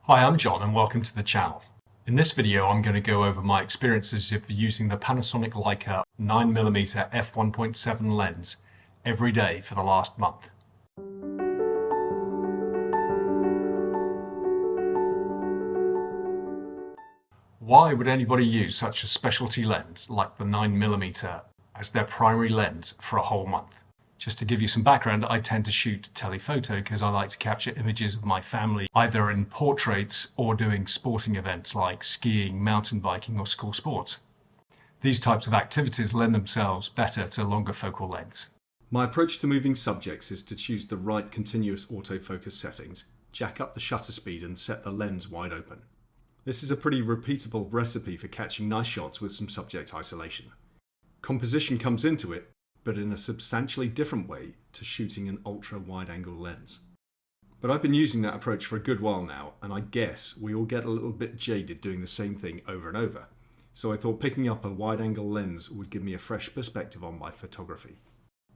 Hi, I'm John and welcome to the channel. In this video I'm going to go over my experiences of using the Panasonic Leica 9mm f1.7 lens every day for the last month. Why would anybody use such a specialty lens like the 9mm as their primary lens for a whole month? Just to give you some background, I tend to shoot telephoto because I like to capture images of my family either in portraits or doing sporting events like skiing, mountain biking or school sports. These types of activities lend themselves better to longer focal lengths. My approach to moving subjects is to choose the right continuous autofocus settings, jack up the shutter speed and set the lens wide open. This is a pretty repeatable recipe for catching nice shots with some subject isolation. Composition comes into it, but in a substantially different way to shooting an ultra wide angle lens. But I've been using that approach for a good while now, and I guess we all get a little bit jaded doing the same thing over and over. So I thought picking up a wide angle lens would give me a fresh perspective on my photography.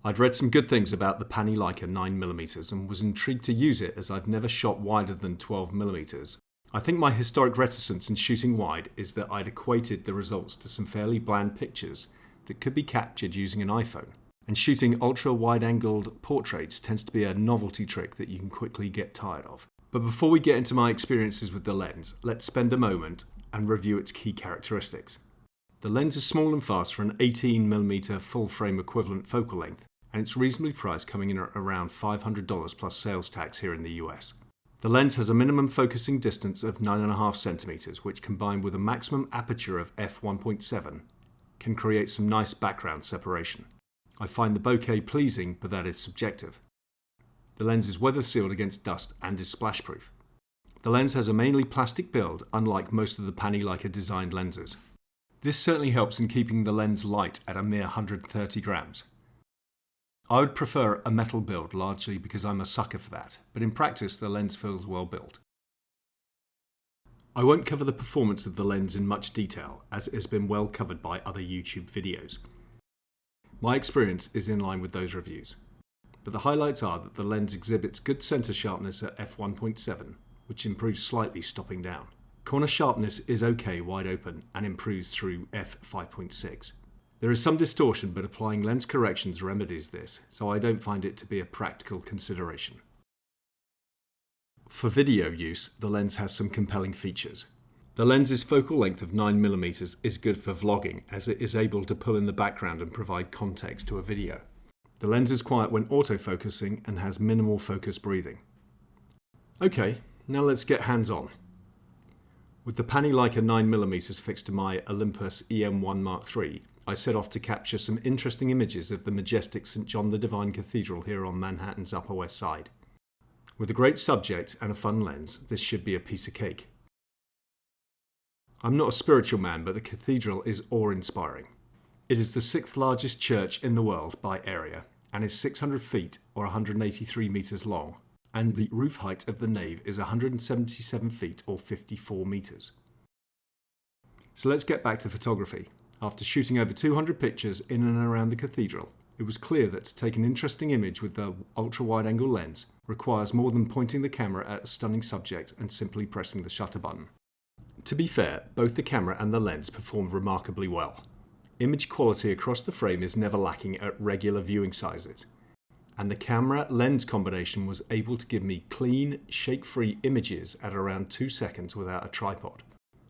I'd read some good things about the Panasonic Leica 9mm and was intrigued to use it as I've never shot wider than 12mm. I think my historic reticence in shooting wide is that I'd equated the results to some fairly bland pictures that could be captured using an iPhone. And shooting ultra wide-angled portraits tends to be a novelty trick that you can quickly get tired of. But before we get into my experiences with the lens, let's spend a moment and review its key characteristics. The lens is small and fast for an 18mm full-frame equivalent focal length, and it's reasonably priced, coming in at around $500 plus sales tax here in the US. The lens has a minimum focusing distance of 9.5cm, which combined with a maximum aperture of f1.7 can create some nice background separation. I find the bokeh pleasing, but that is subjective. The lens is weather sealed against dust and is splash proof. The lens has a mainly plastic build, unlike most of the Panasonic Leica designed lenses. This certainly helps in keeping the lens light at a mere 130 grams. I would prefer a metal build, largely because I'm a sucker for that, but in practice the lens feels well built. I won't cover the performance of the lens in much detail, as it has been well covered by other YouTube videos. My experience is in line with those reviews, but the highlights are that the lens exhibits good center sharpness at f1.7, which improves slightly stopping down. Corner sharpness is okay wide open and improves through f5.6. There is some distortion, but applying lens corrections remedies this, so I don't find it to be a practical consideration. For video use, the lens has some compelling features. The lens's focal length of 9mm is good for vlogging, as it is able to pull in the background and provide context to a video. The lens is quiet when autofocusing and has minimal focus breathing. Okay, now let's get hands-on. With the Panasonic Leica 9mm fixed to my Olympus EM1 Mark III, I set off to capture some interesting images of the majestic St. John the Divine Cathedral here on Manhattan's Upper West Side. With a great subject and a fun lens, this should be a piece of cake. I'm not a spiritual man, but the cathedral is awe-inspiring. It is the 6th largest church in the world by area, and is 600 feet or 183 metres long, and the roof height of the nave is 177 feet or 54 metres. So let's get back to photography. After shooting over 200 pictures in and around the cathedral, it was clear that to take an interesting image with the ultra-wide-angle lens requires more than pointing the camera at a stunning subject and simply pressing the shutter button. To be fair, both the camera and the lens performed remarkably well. Image quality across the frame is never lacking at regular viewing sizes, and the camera-lens combination was able to give me clean, shake-free images at around 2 seconds without a tripod.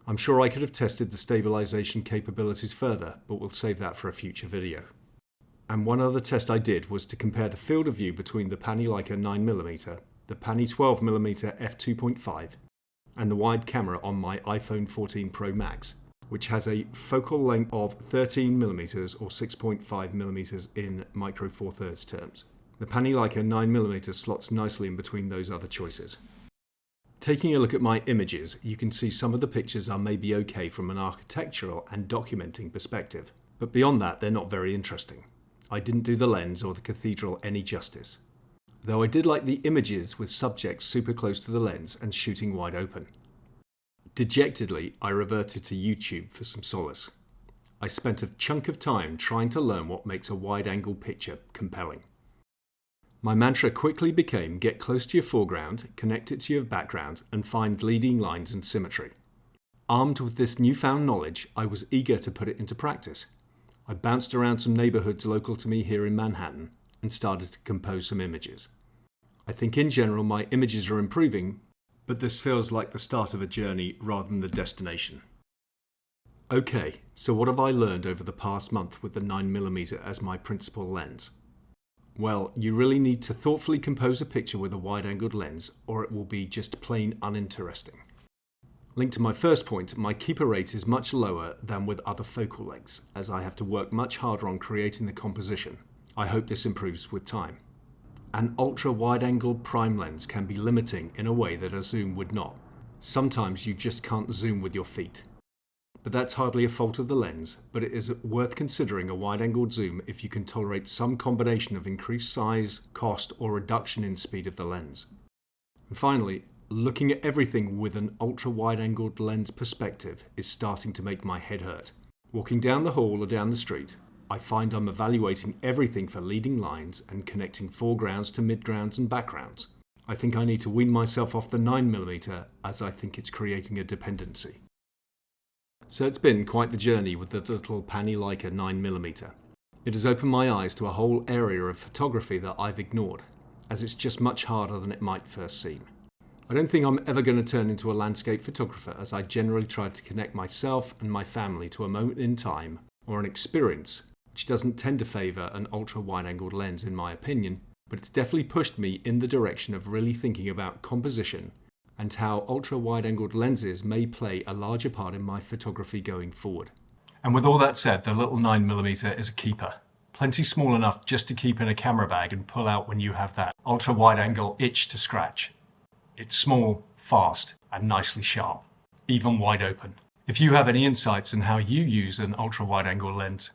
I'm sure I could have tested the stabilization capabilities further, but we'll save that for a future video. And one other test I did was to compare the field of view between the Panasonic Leica 9mm, the Panasonic 12mm f2.5, and the wide camera on my iPhone 14 Pro Max, which has a focal length of 13mm or 6.5mm in micro four thirds terms. The Panasonic Leica 9mm slots nicely in between those other choices. Taking a look at my images, you can see some of the pictures are maybe okay from an architectural and documenting perspective, but beyond that they're not very interesting. I didn't do the lens or the cathedral any justice. Though I did like the images with subjects super close to the lens and shooting wide open. Dejectedly, I reverted to YouTube for some solace. I spent a chunk of time trying to learn what makes a wide-angle picture compelling. My mantra quickly became get close to your foreground, connect it to your background, and find leading lines and symmetry. Armed with this newfound knowledge, I was eager to put it into practice. I bounced around some neighborhoods local to me here in Manhattan and started to compose some images. I think in general my images are improving, but this feels like the start of a journey rather than the destination. Okay, so what have I learned over the past month with the 9mm as my principal lens? Well, you really need to thoughtfully compose a picture with a wide-angled lens, or it will be just plain uninteresting. Linked to my first point, my keeper rate is much lower than with other focal lengths, as I have to work much harder on creating the composition. I hope this improves with time. An ultra-wide-angle prime lens can be limiting in a way that a zoom would not. Sometimes you just can't zoom with your feet. But that's hardly a fault of the lens, but it is worth considering a wide-angled zoom if you can tolerate some combination of increased size, cost, or reduction in speed of the lens. And finally, looking at everything with an ultra-wide-angled lens perspective is starting to make my head hurt. Walking down the hall or down the street, I find I'm evaluating everything for leading lines and connecting foregrounds to midgrounds and backgrounds. I think I need to wean myself off the 9mm as I think it's creating a dependency. So it's been quite the journey with the little Panasonic Leica 9mm. It has opened my eyes to a whole area of photography that I've ignored, as it's just much harder than it might first seem. I don't think I'm ever going to turn into a landscape photographer, as I generally try to connect myself and my family to a moment in time or an experience, which doesn't tend to favour an ultra-wide-angled lens in my opinion, but it's definitely pushed me in the direction of really thinking about composition and how ultra-wide-angled lenses may play a larger part in my photography going forward. And with all that said, the little 9mm is a keeper. Plenty small enough just to keep in a camera bag and pull out when you have that ultra-wide-angle itch to scratch. It's small, fast, and nicely sharp, even wide open. If you have any insights on how you use an ultra-wide-angle lens,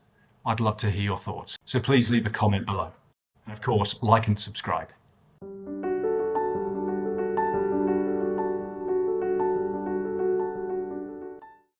I'd love to hear your thoughts. So please leave a comment below. And of course, like and subscribe.